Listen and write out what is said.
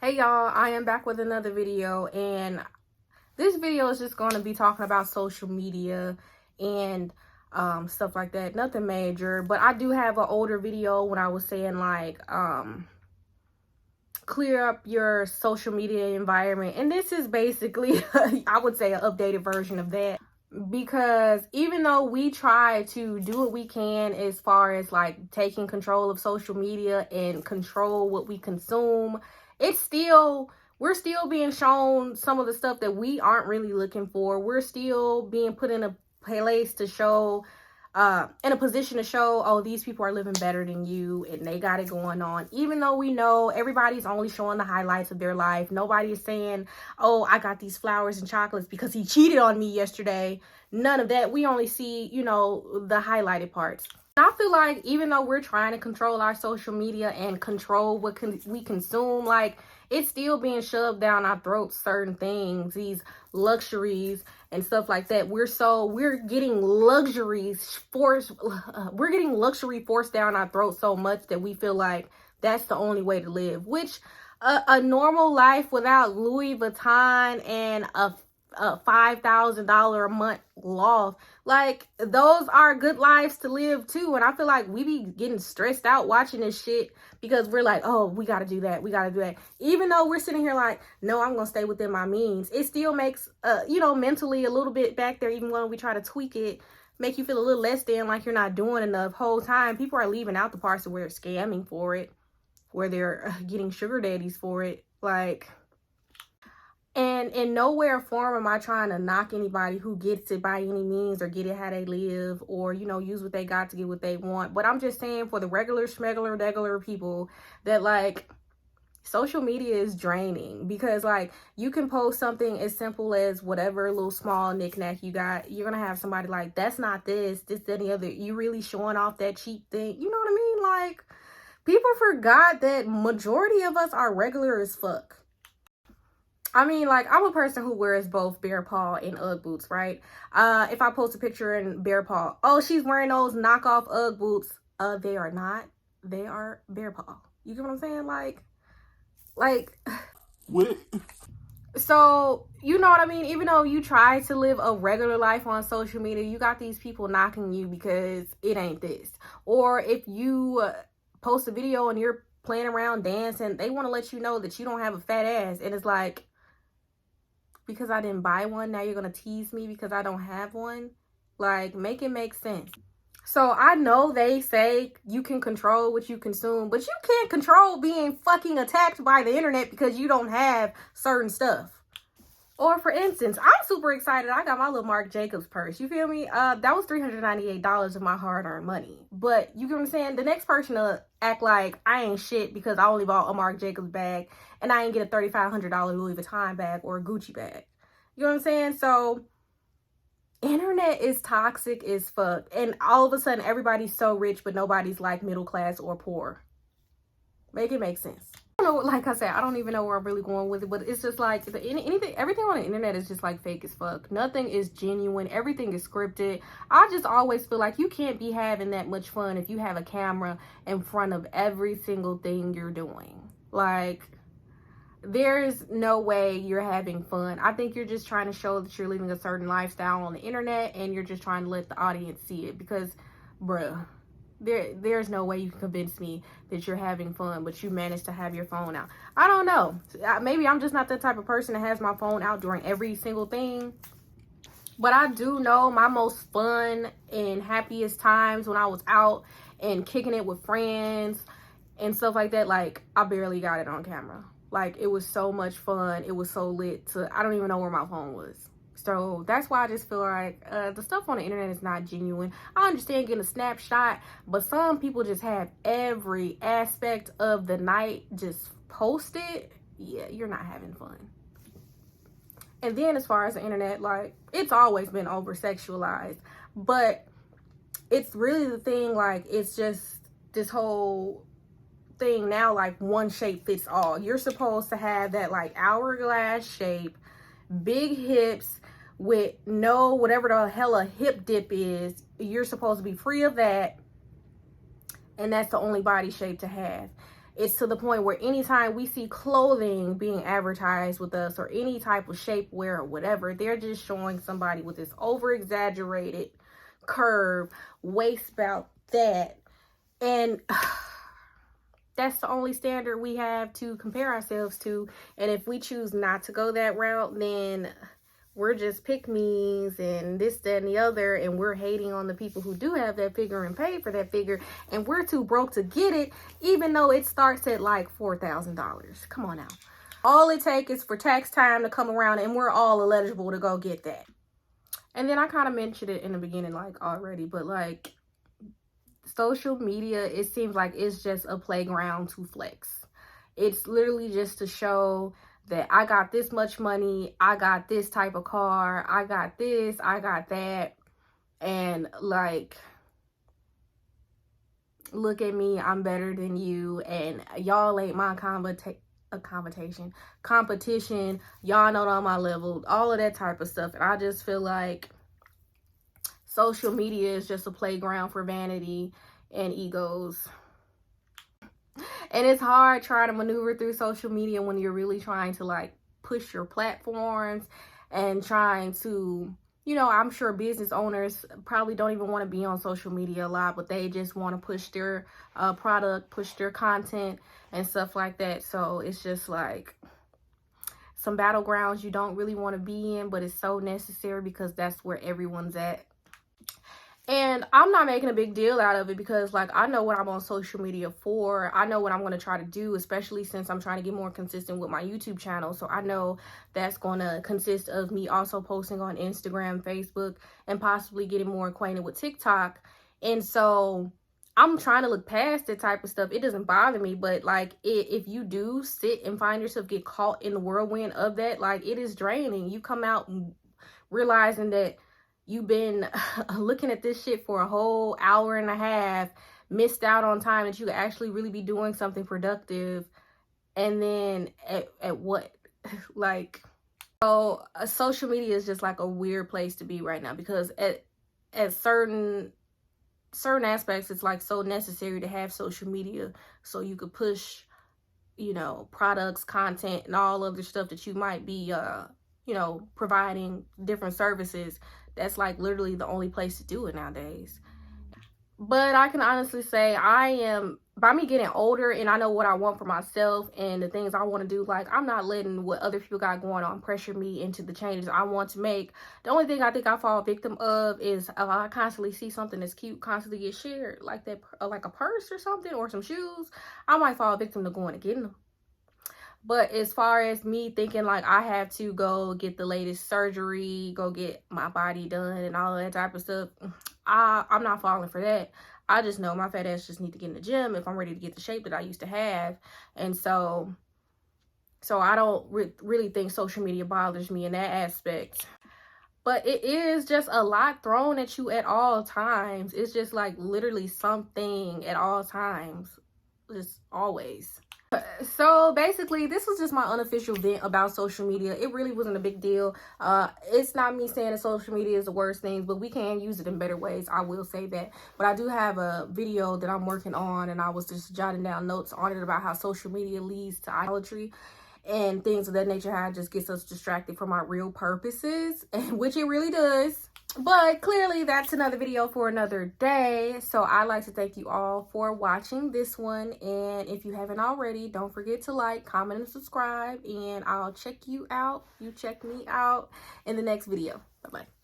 Hey y'all, I am back with another video, and this video is just going to be talking about social media and stuff like that. Nothing major, but I do have an older video when I was saying like clear up your social media environment, and this is basically I would say an updated version of that, because even though we try to do what we can as far as like taking control of social media and control what we consume, we're still being shown some of the stuff that we aren't really looking for. We're still being put in a place to show in a position to show, oh, these people are living better than you and they got it going on, even though we know everybody's only showing the highlights of their life. Nobody is saying, oh, I got these flowers and chocolates because he cheated on me yesterday. None of that. We only see, the highlighted parts. I feel like even though we're trying to control our social media and control what we consume, like, it's still being shoved down our throats, certain things, these luxuries and stuff like that. We're getting luxury forced down our throats so much that we feel like that's the only way to live, which a normal life without Louis Vuitton and a $5,000 a month loft, like, those are good lives to live too. And I feel like we be getting stressed out watching this shit because we're like, oh, we gotta do that, even though we're sitting here like, no, I'm gonna stay within my means. It still makes mentally a little bit back there, even when we try to tweak it, make you feel a little less than, like you're not doing enough. Whole time people are leaving out the parts where they're scamming for it, where they're getting sugar daddies for it, like. And in nowhere form am I trying to knock anybody who gets it by any means or get it how they live, or, use what they got to get what they want. But I'm just saying, for the regular people, that, like, social media is draining, because, like, you can post something as simple as whatever little small knickknack you got. You're going to have somebody like, that's not this, that, and the other. You really showing off that cheap thing. You know what I mean? Like, people forgot that majority of us are regular as fuck. I mean, like, I'm a person who wears both Bear Paw and Ugg boots, right? If I post a picture in Bear Paw, oh, she's wearing those knockoff Ugg boots. They are not. They are Bear Paw. You get what I'm saying? Like, what? So, you know what I mean? Even though you try to live a regular life on social media, you got these people knocking you because it ain't this. Or if you post a video and you're playing around dancing, they want to let you know that you don't have a fat ass. And it's like, because I didn't buy one, now you're gonna tease me because I don't have one? Like, make it make sense. So I know they say you can control what you consume, but you can't control being fucking attacked by the internet because you don't have certain stuff. Or, for instance, I'm super excited. I got my little Marc Jacobs purse. You feel me? That was $398 of my hard-earned money. But you get what I'm saying? The next person to act like I ain't shit because I only bought a Marc Jacobs bag and I ain't get a $3,500 Louis Vuitton bag or a Gucci bag. You know what I'm saying? So, internet is toxic as fuck. And all of a sudden, everybody's so rich, but nobody's like middle class or poor. Make it make sense. I don't know, like I said, I don't even know where I'm really going with it, but it's just like everything on the internet is just like fake as fuck. Nothing is genuine. Everything is scripted. I just always feel like you can't be having that much fun if you have a camera in front of every single thing you're doing. Like, there's no way you're having fun. I think you're just trying to show that you're living a certain lifestyle on the internet, and you're just trying to let the audience see it, because, bruh, there's no way you can convince me that you're having fun, but you managed to have your phone out. I don't know. Maybe I'm just not the type of person that has my phone out during every single thing. But I do know my most fun and happiest times when I was out and kicking it with friends and stuff like that. Like, I barely got it on camera. Like, it was so much fun. It was so lit. I don't even know where my phone was. So that's why I just feel like the stuff on the internet is not genuine. I understand getting a snapshot, but some people just have every aspect of the night just posted. Yeah, you're not having fun. And then as far as the internet, like, it's always been over sexualized, but it's really the thing, like, it's just this whole thing now, like, one shape fits all. You're supposed to have that, like, hourglass shape, big hips, with no whatever the hell a hip dip is. You're supposed to be free of that, and that's the only body shape to have. It's to the point where anytime we see clothing being advertised with us, or any type of shapewear or whatever, they're just showing somebody with this over exaggerated curve, waist about that. And that's the only standard we have to compare ourselves to. And if we choose not to go that route, then we're just pick-me's and this, that, and the other, and we're hating on the people who do have that figure and pay for that figure, and we're too broke to get it, even though it starts at like $4,000. Come on now. All it takes is for tax time to come around, and we're all eligible to go get that. And then I kind of mentioned it in the beginning, like, already, but like, social media, it seems like it's just a playground to flex. It's literally just to show that I got this much money, I got this type of car, I got this, I got that, and like, look at me, I'm better than you, and y'all ain't my competition, y'all not on my level, all of that type of stuff. And I just feel like social media is just a playground for vanity and egos. And it's hard trying to maneuver through social media when you're really trying to like push your platforms and trying to, you know, I'm sure business owners probably don't even want to be on social media a lot, but they just want to push their product, push their content and stuff like that. So it's just like some battlegrounds you don't really want to be in, but it's so necessary because that's where everyone's at. And I'm not making a big deal out of it because, like, I know what I'm on social media for. I know what I'm going to try to do, especially since I'm trying to get more consistent with my YouTube channel. So I know that's going to consist of me also posting on Instagram, Facebook, and possibly getting more acquainted with TikTok. And so I'm trying to look past that type of stuff. It doesn't bother me, but like, if you do sit and find yourself get caught in the whirlwind of that, like, it is draining. You come out realizing that you've been looking at this shit for a whole hour and a half, missed out on time that you could actually really be doing something productive. And then at what? Like, so social media is just like a weird place to be right now, because at certain aspects, it's like so necessary to have social media so you could push, you know, products, content, and all other stuff that you might be, you know, providing different services. That's like literally the only place to do it nowadays. But I can honestly say I am, by me getting older and I know what I want for myself and the things I want to do, like, I'm not letting what other people got going on pressure me into the changes I want to make. The only thing I think I fall victim of is I constantly see something that's cute constantly get shared, like that, like a purse or something, or some shoes. I might fall victim to going and getting them. But as far as me thinking like I have to go get the latest surgery, go get my body done and all of that type of stuff, I'm not falling for that. I just know my fat ass just need to get in the gym if I'm ready to get the shape that I used to have. And so I don't really think social media bothers me in that aspect. But it is just a lot thrown at you at all times. It's just like literally something at all times. Just always. So basically, this was just my unofficial vent about social media. It really wasn't a big deal. It's not me saying that social media is the worst thing, but we can use it in better ways. I will say that. But I do have a video that I'm working on, and I was just jotting down notes on it about how social media leads to idolatry and things of that nature, how it just gets us distracted from our real purposes, which it really does. But clearly that's another video for another day. So I'd like to thank you all for watching this one. And if you haven't already, don't forget to like, comment, and subscribe. And I'll check you out. You check me out in the next video. Bye-bye.